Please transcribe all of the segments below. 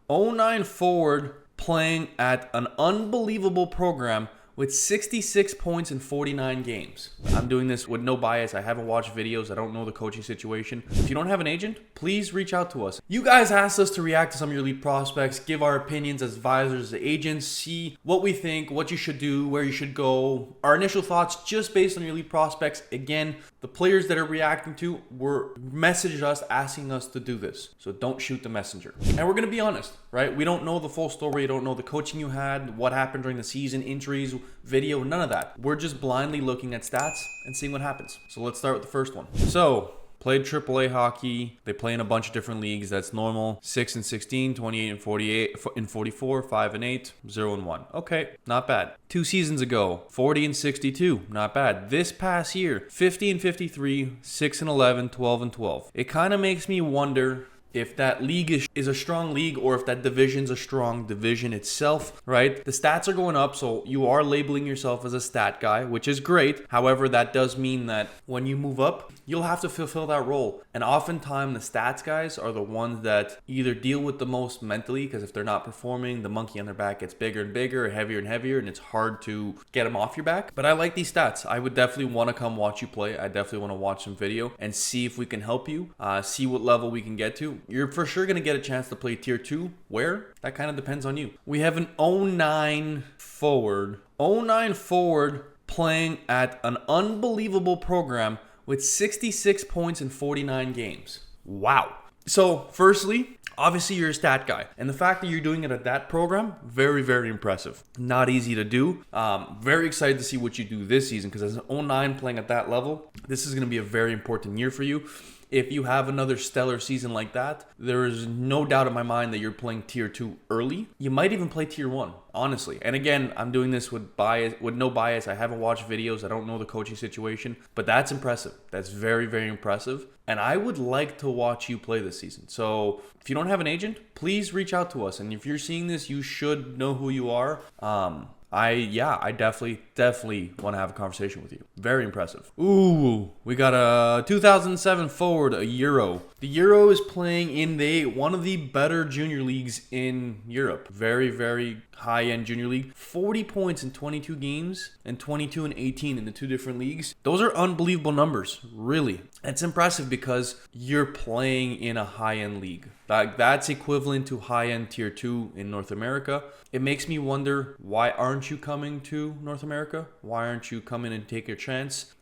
09 forward playing at an unbelievable program with 66 points in 49 games. I'm doing this with no bias. I haven't watched videos. I don't know the coaching situation. If you don't have an agent, please reach out to us. You guys asked us to react to some of your elite prospects, give our opinions as advisors, as agents, see what we think, what you should do, where you should go. Our initial thoughts just based on your elite prospects. Again, the players that are reacting to were messaged us asking us to do this. So don't shoot the messenger. And we're going to be honest, right? We don't know the full story. You don't know the coaching you had, what happened during the season, injuries, video, none of that. We're just blindly looking at stats and seeing what happens. So let's start with the first one. So played AAA hockey. They play in a bunch of different leagues. That's normal. 6 and 16, 28 and 48 and 44, 5 and 8, 0 and 1. Okay, not bad. 2 seasons ago, 40 and 62, not bad. This past year, 50 and 53, 6 and 11, 12 and 12. It kind of makes me wonder if that league is a strong league or if that division's a strong division itself, right? The stats are going up, so you are labeling yourself as a stat guy, which is great. However, that does mean that when you move up, you'll have to fulfill that role. And oftentimes, the stats guys are the ones that either deal with the most mentally, because if they're not performing, the monkey on their back gets bigger and bigger, heavier and heavier, and it's hard to get them off your back. But I like these stats. I would definitely want to come watch you play. I definitely want to watch some video and see if we can help you, see what level we can get to. You're for sure going to get a chance to play tier 2. Where? That kind of depends on you. We have an 09 forward. 09 forward playing at an unbelievable program with 66 points in 49 games. Wow. So, firstly, obviously you're a stat guy. And the fact that you're doing it at that program, very, very impressive. Not easy to do. Very excited to see what you do this season, because as an 09 playing at that level, this is going to be a very important year for you. If you have another stellar season like that, there is no doubt in my mind that you're playing tier 2 early. You might even play tier 1, honestly. And again, I'm doing this with no bias. I haven't watched videos. I don't know the coaching situation, but that's impressive. That's very, very impressive. And I would like to watch you play this season. So if you don't have an agent, please reach out to us. And if you're seeing this, you should know who you are. I definitely want to have a conversation with you. Very impressive. Ooh, we got a 2007 forward, a Euro. The Euro is playing in one of the better junior leagues in Europe. Very, very high-end junior league. 40 points in 22 games and 22 and 18 in the 2 different leagues. Those are unbelievable numbers, really. It's impressive because you're playing in a high-end league. That's equivalent to high-end tier 2 in North America. It makes me wonder, why aren't you coming to North America? Why aren't you coming and take your chance?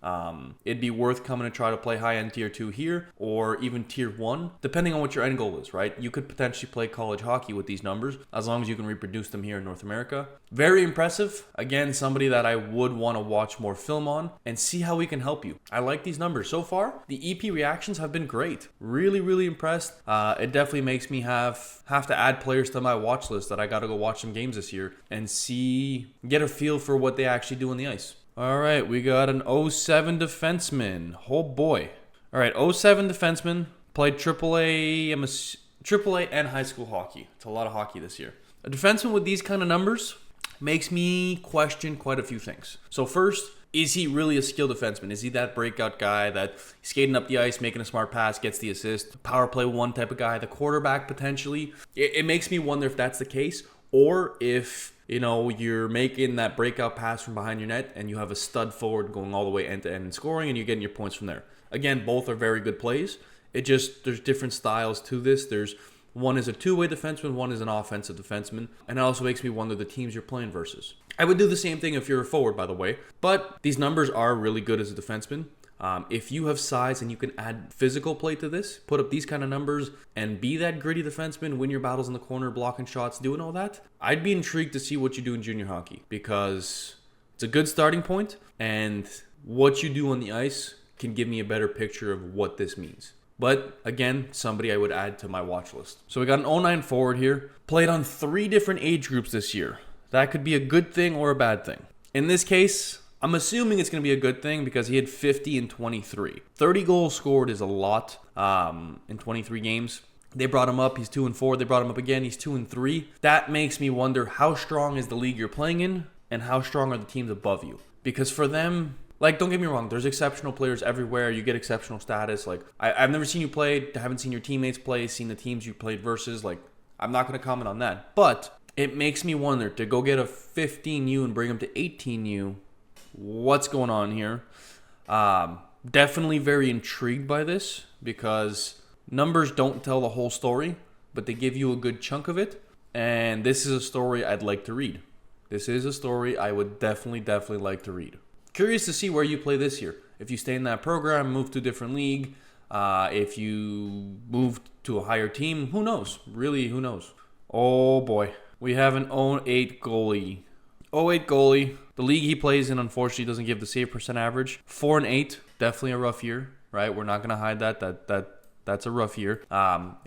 It'd be worth coming to try to play high-end tier 2 here, or even tier 1, depending on what your end goal is, right? You could potentially play college hockey with these numbers, as long as you can reproduce them here in North America. Very impressive. Again, somebody that I would want to watch more film on and see how we can help you. I like these numbers. So far, the EP reactions have been great. Really, really impressed. It definitely makes me have to add players to my watch list that I got to go watch some games this year and get a feel for what they actually do on the ice. All right, we got an 07 defenseman. Oh boy. All right, 07 defenseman, played AAA and high school hockey. It's a lot of hockey this year. A defenseman with these kind of numbers makes me question quite a few things. So first, is he really a skilled defenseman? Is he that breakout guy that skating up the ice, making a smart pass, gets the assist? Power play 1 type of guy, the quarterback potentially? It makes me wonder if that's the case, or if you're making that breakout pass from behind your net and you have a stud forward going all the way end to end and scoring, and you're getting your points from there. Again, both are very good plays. There's different styles to this. One is a two-way defenseman, one is an offensive defenseman. And it also makes me wonder the teams you're playing versus. I would do the same thing if you're a forward, by the way. But these numbers are really good as a defenseman. If you have size and you can add physical play to this, put up these kind of numbers and be that gritty defenseman, win your battles in the corner, blocking shots, doing all that, I'd be intrigued to see what you do in junior hockey, because it's a good starting point, and what you do on the ice can give me a better picture of what this means. But again, somebody I would add to my watch list. So we got an 09 forward here. Played on 3 different age groups this year. That could be a good thing or a bad thing. In this case, I'm assuming it's going to be a good thing because he had 50 in 23. 30 goals scored is a lot in 23 games. They brought him up. He's 2-4. They brought him up again. He's 2-3. That makes me wonder, how strong is the league you're playing in and how strong are the teams above you? Because for them, don't get me wrong, there's exceptional players everywhere. You get exceptional status. I've never seen you play, haven't seen your teammates play, seen the teams you played versus. I'm not going to comment on that. But it makes me wonder, to go get a 15U and bring him to 18U, what's going on here? Definitely very intrigued by this, because numbers don't tell the whole story, but they give you a good chunk of it. And this is a story I'd like to read. This is a story I would definitely like to read. Curious to see where you play this year. If you stay in that program, move to a different league, if you move to a higher team, who knows? Really, who knows? Oh boy. We have an 0-8 goalie. 0-8 goalie. The league he plays in, unfortunately, doesn't give the save percent average. 4-8, definitely a rough year, right? We're not going to hide that's a rough year.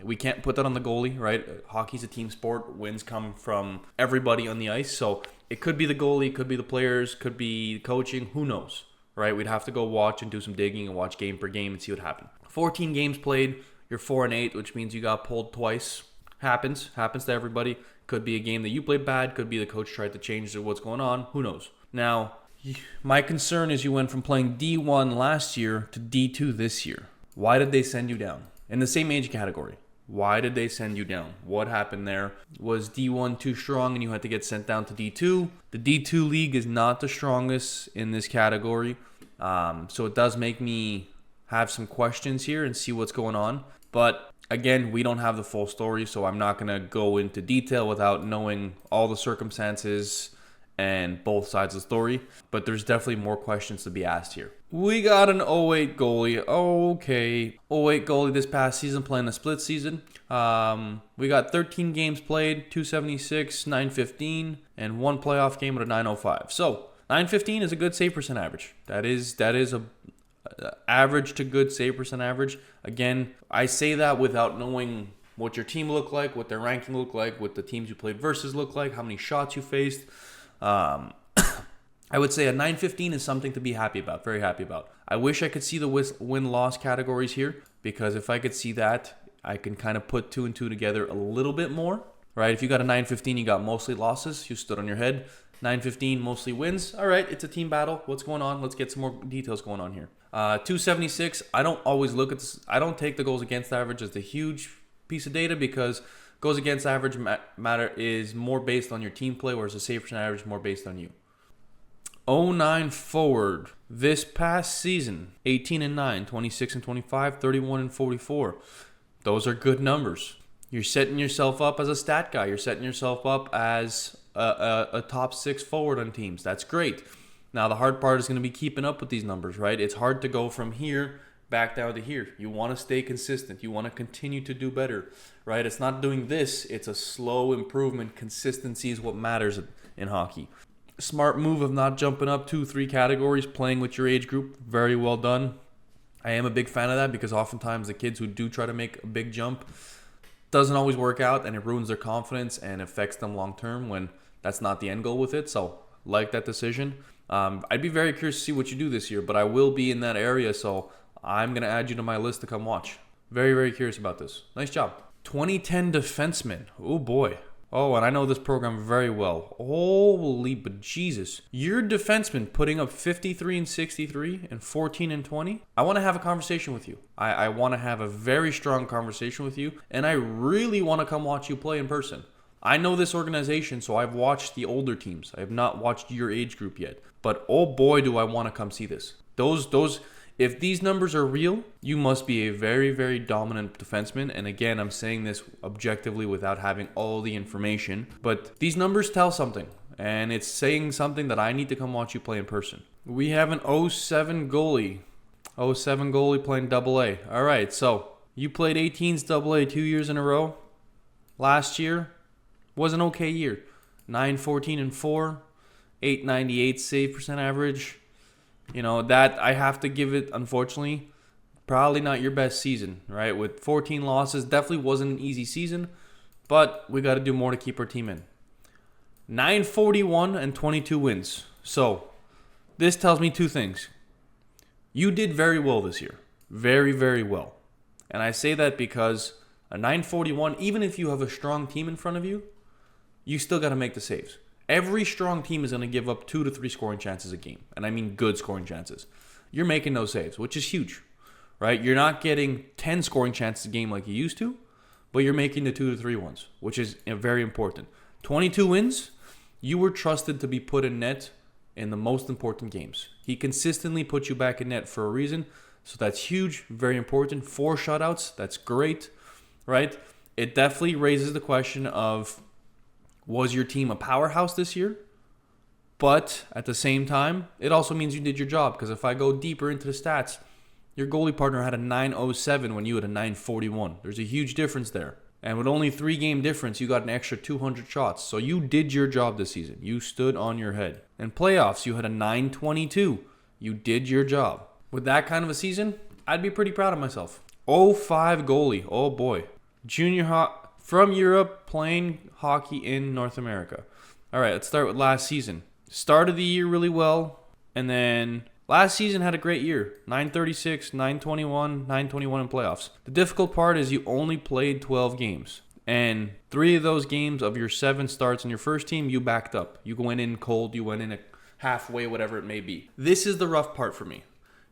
We can't put that on the goalie, right? Hockey's a team sport. Wins come from everybody on the ice. So it could be the goalie, could be the players, could be coaching. Who knows, right? We'd have to go watch and do some digging and watch game per game and see what happened. 14 games played. You're 4-8, which means you got pulled twice. Happens to everybody. Could be a game that you played bad. Could be the coach tried to change what's going on. Who knows? Now, my concern is you went from playing D1 last year to D2 this year. Why did they send you down? In the same age category. Why did they send you down? What happened there? Was D1 too strong and you had to get sent down to D2? The D2 league is not the strongest in this category. So it does make me have some questions here and see what's going on. But again, we don't have the full story, so I'm not going to go into detail without knowing all the circumstances and both sides of the story. But there's definitely more questions to be asked here. We got an 0-8 goalie. Okay. 0-8 goalie this past season, playing a split season. We got 13 games played, 276, 915, and one playoff game with a 905. So 915 is a good save percent average. That is a average to good save percent average. Again, I say that without knowing what your team looked like, what their ranking looked like, what the teams you played versus looked like, how many shots you faced. I would say a 915 is something to be happy about, very happy about. I wish I could see the win-loss categories here, because if I could see that, I can kind of put 2 and 2 together a little bit more, right? If you got a 915, you got mostly losses. You stood on your head. 915, mostly wins. All right, it's a team battle. What's going on? Let's get some more details going on here. 276, I don't always look at this. I don't take the goals against average as the huge piece of data, because goals against average matter is more based on your team play, whereas the save percent average is more based on you. 0-9 forward. This past season, 18-9, 26-25, 31-44. Those are good numbers. You're setting yourself up as a stat guy. You're setting yourself up as a top 6 forward on teams. That's great. Now, the hard part is going to be keeping up with these numbers, right? It's hard to go from here back down to here. You want to stay consistent. You want to continue to do better, right? It's not doing this. It's a slow improvement. Consistency is what matters in hockey. Smart move of not jumping up 2-3 categories, playing with your age group. Very well done. I am a big fan of that, because oftentimes the kids who do try to make a big jump doesn't always work out, and it ruins their confidence and affects them long term when that's not the end goal with it. So, like that decision. I'd be very curious to see what you do this year, but I will be in that area, so I'm going to add you to my list to come watch. Very, very curious about this. Nice job. 2010 defenseman. Oh, boy. Oh, and I know this program very well. Holy bejesus. Your defenseman putting up 53-63 and 14-20. I want to have a conversation with you. I want to have a very strong conversation with you, and I really want to come watch you play in person. I know this organization, so I've watched the older teams. I have not watched your age group yet. But oh boy, do I want to come see this. If these numbers are real, you must be a very, very dominant defenseman. And again, I'm saying this objectively without having all the information. But these numbers tell something. And it's saying something that I need to come watch you play in person. We have an 07 goalie. 07 goalie playing AA. All right, so you played 18s AA 2 years in a row. Last year was an okay year. 9-14-4. 898 save percent average. You know, that I have to give it, unfortunately, probably not your best season, right? With 14 losses, definitely wasn't an easy season, but we got to do more to keep our team in. 941 and 22 wins. So, this tells me 2 things. You did very well this year. Very, very well. And I say that because a 941, even if you have a strong team in front of you, you still got to make the saves. Every strong team is going to give up 2 to 3 scoring chances a game. And I mean good scoring chances. You're making those saves, which is huge, right? You're not getting 10 scoring chances a game like you used to, but you're making the 2 to 3 ones, which is very important. 22 wins, you were trusted to be put in net in the most important games. He consistently put you back in net for a reason, so that's huge, very important. 4 shutouts, that's great, right? It definitely raises the question of, was your team a powerhouse this year? But at the same time, it also means you did your job, because if I go deeper into the stats, your goalie partner had a 907 when you had a 941. There's a huge difference there. And with only 3-game difference, you got an extra 200 shots. So you did your job this season. You stood on your head. In playoffs, you had a 922. You did your job. With that kind of a season, I'd be pretty proud of myself. 05 goalie. Oh boy. From Europe, playing hockey in North America. All right, let's start with last season. Started the year really well, and then last season had a great year. 936, 921, 921 in playoffs. The difficult part is you only played 12 games. And 3 of those games of your 7 starts in your first team, you backed up. You went in cold, you went in a halfway, whatever it may be. This is the rough part for me,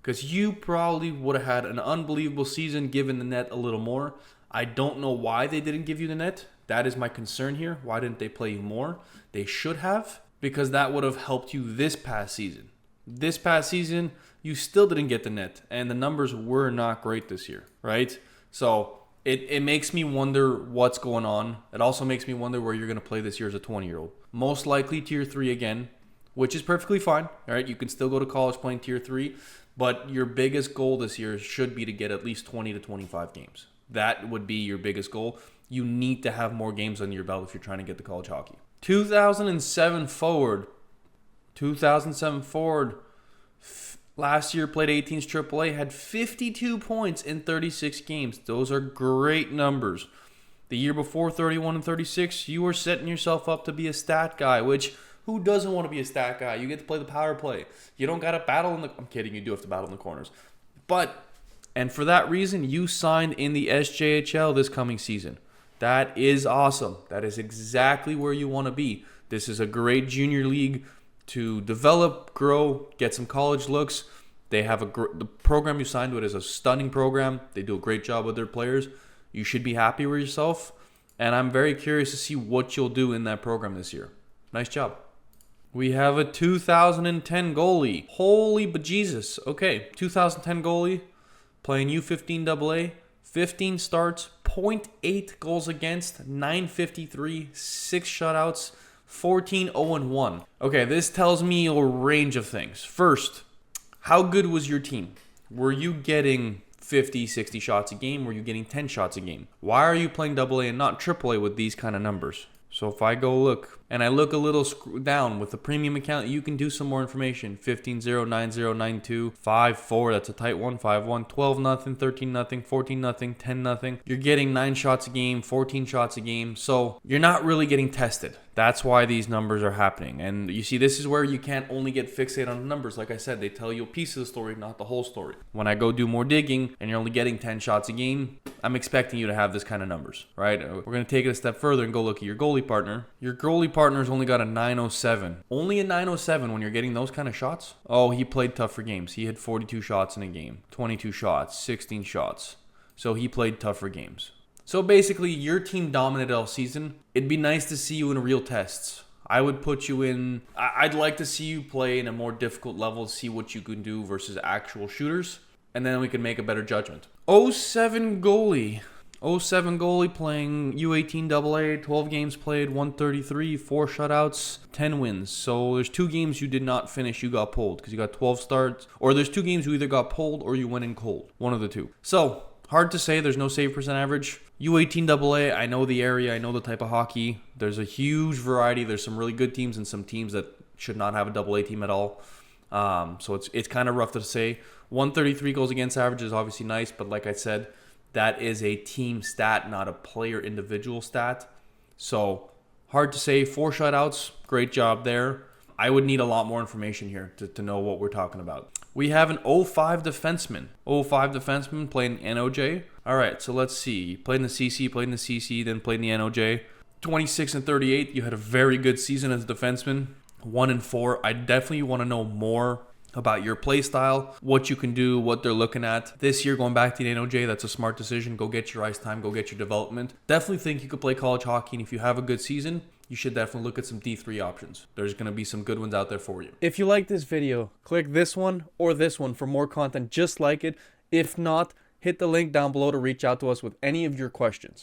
because you probably would have had an unbelievable season given the net a little more. I don't know why they didn't give you the net. That is my concern here. Why didn't they play you more? They should have, because that would have helped you this past season. This past season, you still didn't get the net, and the numbers were not great this year, right? So it makes me wonder what's going on. It also makes me wonder where you're going to play this year as a 20-year-old. Most likely Tier 3 again, which is perfectly fine, all right? You can still go to college playing Tier 3, but your biggest goal this year should be to get at least 20 to 25 games. That would be your biggest goal. You need to have more games under your belt if you're trying to get to college hockey. 2007 forward. Last year played 18s AAA, had 52 points in 36 games. Those are great numbers. The year before, 31 and 36, you were setting yourself up to be a stat guy, which who doesn't want to be a stat guy? You get to play the power play. You don't got to battle in the... I'm kidding, you do have to battle in the corners. And for that reason, you signed in the SJHL this coming season. That is awesome. That is exactly where you want to be. This is a great junior league to develop, grow, get some college looks. They have the program you signed with is a stunning program. They do a great job with their players. You should be happy with yourself. And I'm very curious to see what you'll do in that program this year. Nice job. We have a 2010 goalie. Holy bejesus. Okay, 2010 goalie playing U15 AA. 15 starts, 0.8 goals against, 953, 6 shutouts, 14-0-1. Okay, this tells me a range of things. First, how good was your team? Were you getting 50, 60 shots a game? Were you getting 10 shots a game? Why are you playing AA and not AAA with these kind of numbers? So if I go look, and I look a little down with the premium account, you can do some more information. 15-0, 9-0, 9-2, 5-4, that's a tight one, 5-1, 12-0, 13-0, 14-0, 10-0. You're getting 9 shots a game, 14 shots a game, so you're not really getting tested. That's why these numbers are happening. And you see, this is where you can't only get fixated on the numbers. Like I said, they tell you a piece of the story, not the whole story. When I go do more digging and you're only getting 10 shots a game, I'm expecting you to have this kind of numbers, right? We're going to take it a step further and go look at your goalie partner. Your goalie partner's only got a 907. Only a 907 when you're getting those kind of shots? Oh, he played tougher games. He had 42 shots in a game, 22 shots, 16 shots. So he played tougher games. So basically, your team dominated all season. It'd be nice to see you in real tests. I would put you in... I'd like to see you play in a more difficult level, see what you can do versus actual shooters, and then we can make a better judgment. 07 goalie. 07 goalie playing U18 AA, 12 games played, 133, 4 shutouts, 10 wins. So there's 2 games you did not finish, you got pulled because you got 12 starts. Or there's 2 games you either got pulled or you went in cold. One of the 2. So... hard to say. There's no save percent average. U18 AA, I know the area. I know the type of hockey. There's a huge variety. There's some really good teams and some teams that should not have a AA team at all. So it's kind of rough to say. 133 goals against average is obviously nice, but like I said, that is a team stat, not a player individual stat. So hard to say. 4 shutouts, great job there. I would need a lot more information here to know what we're talking about. We have an 05 defenseman. 05 defenseman playing NOJ. All right, so let's see. Played in the CC, then played in the NOJ. 26 and 38. You had a very good season as a defenseman. 1-4. I definitely want to know more about your play style, what you can do, what they're looking at. This year, going back to the NOJ, that's a smart decision. Go get your ice time, go get your development. Definitely think you could play college hockey, and if you have a good season, you should definitely look at some D3 options. There's going to be some good ones out there for you. If you like this video, click this one or this one for more content just like it. If not, hit the link down below to reach out to us with any of your questions.